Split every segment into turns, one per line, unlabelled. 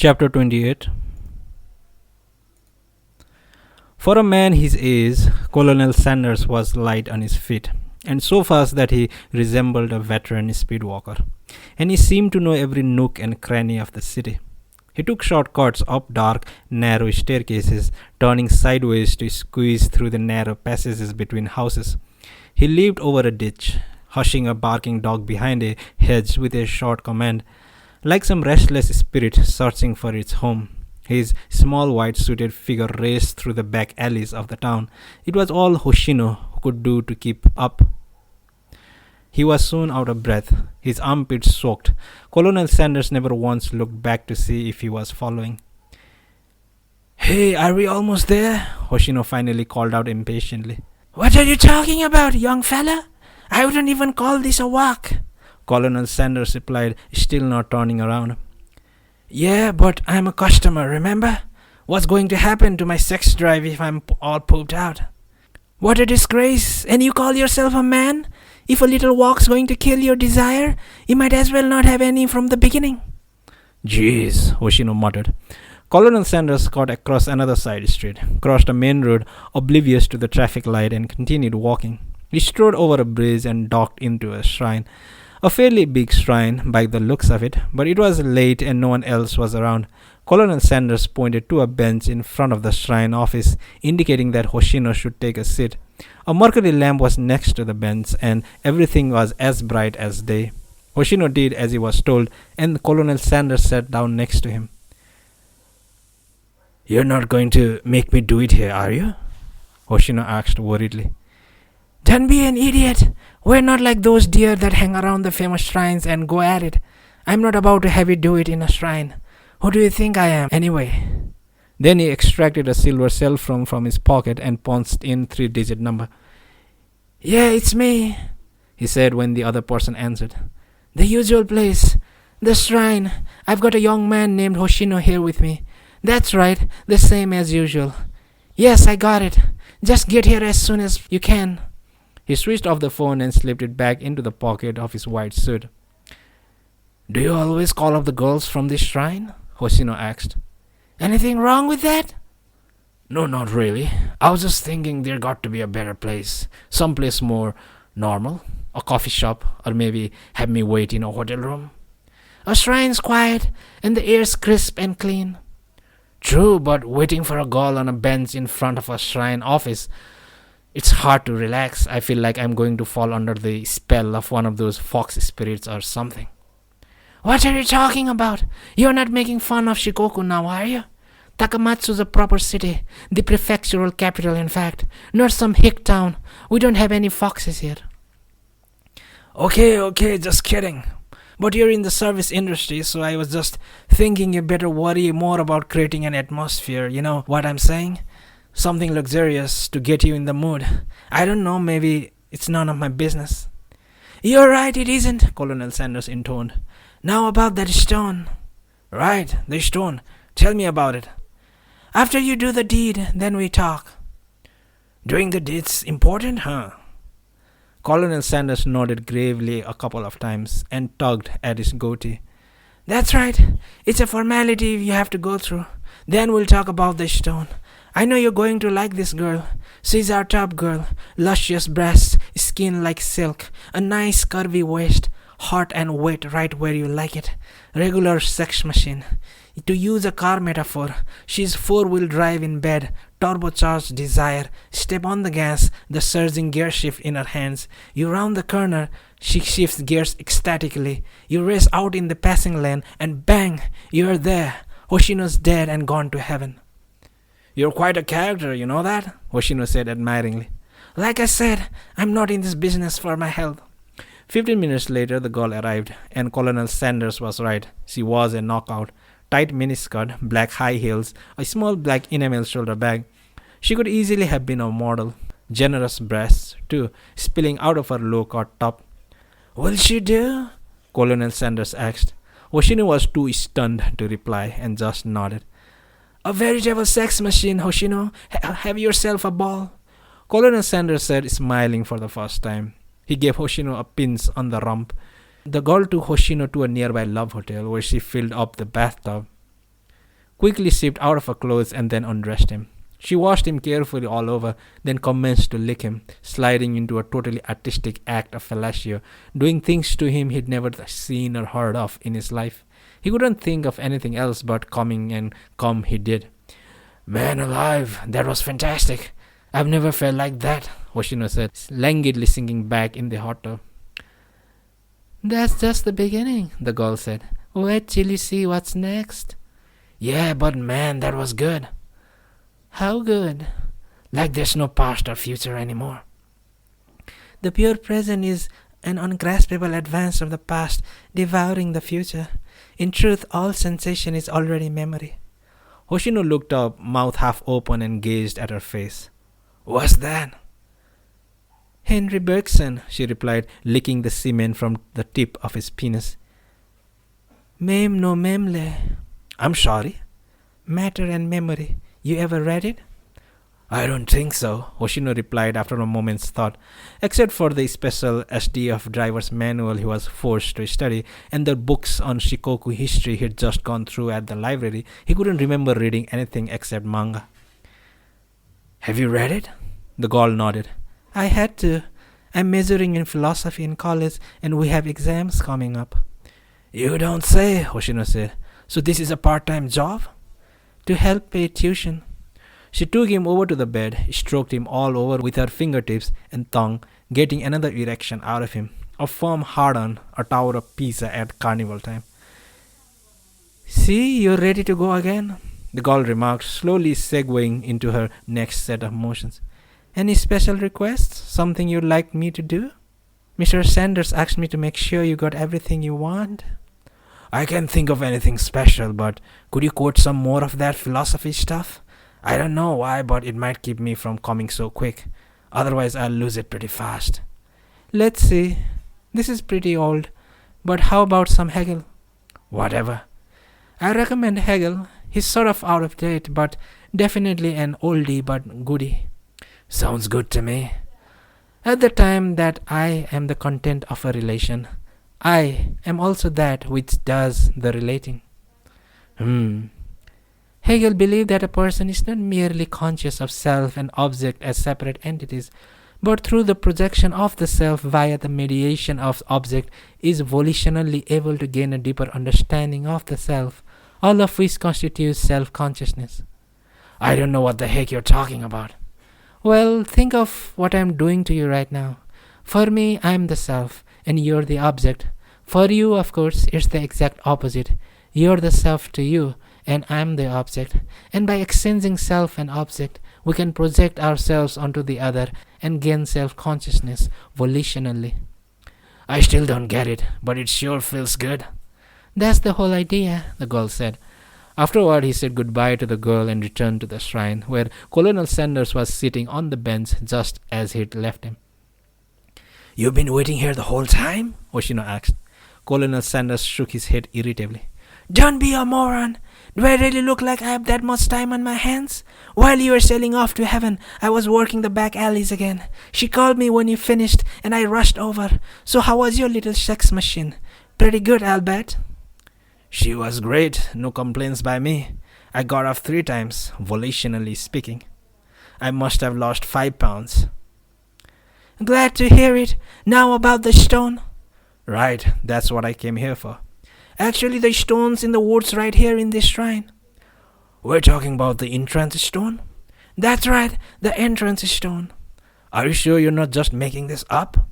Chapter 28. For a man his age, Colonel Sanders was light on his feet, and so fast that he resembled a veteran speedwalker, and he seemed to know every nook and cranny of the city. He took shortcuts up dark, narrow staircases, turning sideways to squeeze through the narrow passages between houses. He leaped over a ditch, hushing a barking dog behind a hedge with a short command, like some restless spirit searching for its home. His small white-suited figure raced through the back alleys of the town. It was all Hoshino could do to keep up. He was soon out of breath, his armpits soaked. Colonel Sanders never once looked back to see if he was following. "Hey, are we almost there?" Hoshino finally called out impatiently.
"What are you talking about, young fella? I wouldn't even call this a walk,"
Colonel Sanders replied, still not turning around.
"Yeah, but I'm a customer, remember? What's going to happen to my sex drive if I'm all pooped out? What a disgrace! And you call yourself a man? If a little walk's going to kill your desire, you might as well not have any from the beginning."
"Jeez," Hoshino muttered. Colonel Sanders cut across another side street, crossed a main road oblivious to the traffic light, and continued walking. He strode over a bridge and docked into a shrine. A fairly big shrine by the looks of it, but it was late and no one else was around. Colonel Sanders pointed to a bench in front of the shrine office, indicating that Hoshino should take a seat. A mercury lamp was next to the bench, and everything was as bright as day. Hoshino did as he was told, and Colonel Sanders sat down next to him. "You're not going to make me do it here, are you?" Hoshino asked worriedly.
"Don't be an idiot. We're not like those deer that hang around the famous shrines and go at it. I'm not about to have you do it in a shrine. Who do you think I am, anyway?"
Then he extracted a silver cell phone from his pocket and punched in 3-digit number.
"Yeah, it's me," he said when the other person answered. "The usual place. The shrine. I've got a young man named Hoshino here with me. That's right, the same as usual. Yes, I got it. Just get here as soon as you can."
He switched off the phone and slipped it back into the pocket of his white suit. "Do you always call up the girls from this shrine?" Hoshino asked.
"Anything wrong with that?"
"No, not really. I was just thinking there got to be a better place. Someplace more normal. A coffee shop, or maybe have me wait in a hotel room."
"A shrine's quiet, and the air's crisp and clean."
"True, but waiting for a girl on a bench in front of a shrine office, it's hard to relax. I feel like I'm going to fall under the spell of one of those fox spirits or something."
"What are you talking about? You're not making fun of Shikoku now, are you? Takamatsu's a proper city, the prefectural capital in fact, not some hick town. We don't have any foxes here."
Okay, just kidding. But you're in the service industry, so I was just thinking you better worry more about creating an atmosphere, you know what I'm saying? Something luxurious to get you in the mood. I don't know, maybe it's none of my business."
"You're right, it isn't," Colonel Sanders intoned. "Now about that stone."
"Right, the stone. Tell me about it."
"After you do the deed, then we talk."
"Doing the deed's important, huh?" Colonel Sanders nodded gravely a couple of times and tugged at his goatee.
"That's right. It's a formality you have to go through. Then we'll talk about the stone. I know you're going to like this girl. She's our top girl. Luscious breasts, skin like silk, a nice curvy waist, hot and wet right where you like it. Regular sex machine. To use a car metaphor, she's four-wheel drive in bed, turbocharged desire. Step on the gas, the surging gear shift in her hands. You round the corner, she shifts gears ecstatically. You race out in the passing lane, and bang, you're there. Hoshino's dead and gone to heaven."
"You're quite a character, you know that?" Hoshino said admiringly.
"Like I said, I'm not in this business for my health."
15 minutes later, the girl arrived, and Colonel Sanders was right. She was a knockout. Tight miniskirt, black high heels, a small black enamel shoulder bag. She could easily have been a model. Generous breasts, too, spilling out of her low-cut top.
"Will she do?"
Colonel Sanders asked. Hoshino was too stunned to reply and just nodded.
"A veritable sex machine, Hoshino. Have yourself a ball."
Colonel Sanders said, smiling for the first time. He gave Hoshino a pinch on the rump. The girl took Hoshino to a nearby love hotel where she filled up the bathtub. quickly slipped out of her clothes and then undressed him. She washed him carefully all over, then commenced to lick him, sliding into a totally artistic act of fellatio, doing things to him he'd never seen or heard of in his life. He couldn't think of anything else but coming, and come he did.
Man alive, that was fantastic. I've never felt like that,
Hoshino said, languidly sinking back in the hot tub.
That's just the beginning, the girl said. Wait till you see what's next. Yeah, but man, that was good. How good? Like there's no past or future anymore. The pure present is an ungraspable advance of the past, devouring the future. In truth, all sensation is already memory.
Hoshino looked up, mouth half open, and gazed at her face.
What's that?
Henry Bergson, she replied, licking the semen from the tip of his penis.
Mem no memle.
I'm sorry?
Matter and memory. You ever read it?
I don't think so, Hoshino replied after a moment's thought. Except for the special SDF driver's manual he was forced to study and the books on Shikoku history he'd just gone through at the library, he couldn't remember reading anything except manga.
Have you read it?
The girl nodded.
I had to. I'm majoring in philosophy in college and we have exams coming up.
You don't say, Hoshino said. So this is a part-time job?
To help pay tuition.
She took him over to the bed, stroked him all over with her fingertips and tongue, getting another erection out of him, a firm hard-on, a tower of pizza at carnival time.
See, you're ready to go again,
the girl remarked, slowly segueing into her next set of motions.
Any special requests? Something you'd like me to do? Mr. Sanders asked me to make sure you got everything you want.
I can't think of anything special, but could you quote some more of that philosophy stuff? I don't know why, but it might keep me from coming so quick. Otherwise, I'll lose it pretty fast.
Let's see. This is pretty old, but how about some Hegel?
Whatever.
I recommend Hegel. He's sort of out of date, but definitely an oldie but goodie.
Sounds good to me.
At the time that I am the content of a relation, I am also that which does the relating. Hegel believed that a person is not merely conscious of self and object as separate entities, but through the projection of the self via the mediation of object is volitionally able to gain a deeper understanding of the self, all of which constitutes self-consciousness.
I don't know what the heck you're talking about.
Well, think of what I'm doing to you right now. For me, I'm the self, and you're the object. For you, of course, it's the exact opposite. You're the self to you, and I'm the object. And by exchanging self and object, we can project ourselves onto the other and gain self-consciousness volitionally.
I still don't get it, but it sure feels good.
That's the whole idea, the girl said.
Afterward, he said goodbye to the girl and returned to the shrine, where Colonel Sanders was sitting on the bench just as he'd left him.
You've been waiting here the whole time?
Hoshino asked. Colonel Sanders shook his head irritably.
Don't be a moron. Do I really look like I have that much time on my hands? While you were sailing off to heaven, I was working the back alleys again. She called me when you finished, and I rushed over. So how was your little sex machine? Pretty good, I'll bet.
She was great. No complaints by me. I got off 3 times, volitionally speaking. I must have lost 5 pounds.
Glad to hear it. Now about the stone.
Right, that's what I came here for.
Actually, the stone's in the woods right here in this shrine.
We're talking about the entrance stone?
That's right, the entrance stone.
Are you sure you're not just making this up?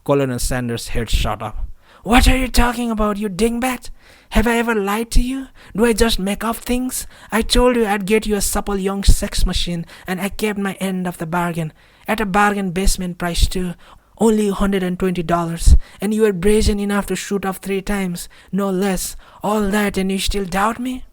Colonel Sanders' head shot up.
What are you talking about, you dingbat? Have I ever lied to you? Do I just make up things? I told you I'd get you a supple young sex machine, and I kept my end of the bargain. At a bargain basement price too. Only $120, and you were brazen enough to shoot off 3 times, no less. All that, and you still doubt me?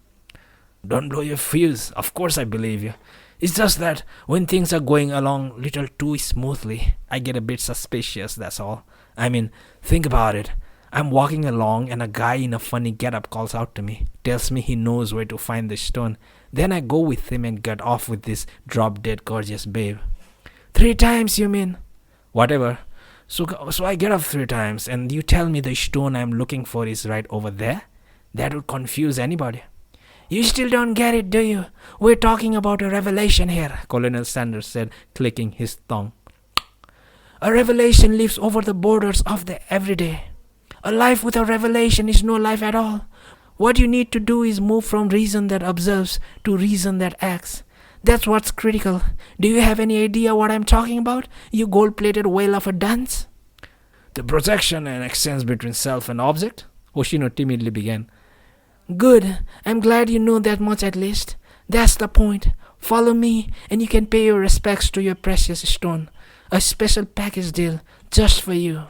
Don't blow your fuse. Of course I believe you. It's just that when things are going along a little too smoothly, I get a bit suspicious, that's all. I mean, think about it. I'm walking along and a guy in a funny getup calls out to me, tells me he knows where to find the stone. Then I go with him and get off with this drop-dead gorgeous babe.
3 times, you mean?
Whatever. So I get off 3 times, and you tell me the stone I'm looking for is right over there? That would confuse anybody.
You still don't get it, do you? We're talking about a revelation here,
Colonel Sanders said, clicking his tongue.
A revelation lives over the borders of the everyday. A life without revelation is no life at all. What you need to do is move from reason that observes to reason that acts. That's what's critical. Do you have any idea what I'm talking about, you gold-plated whale of a dunce?
The projection and exchange between self and object? Hoshino timidly began.
Good. I'm glad you know that much at least. That's the point. Follow me, and you can pay your respects to your precious stone. A special package deal just for you.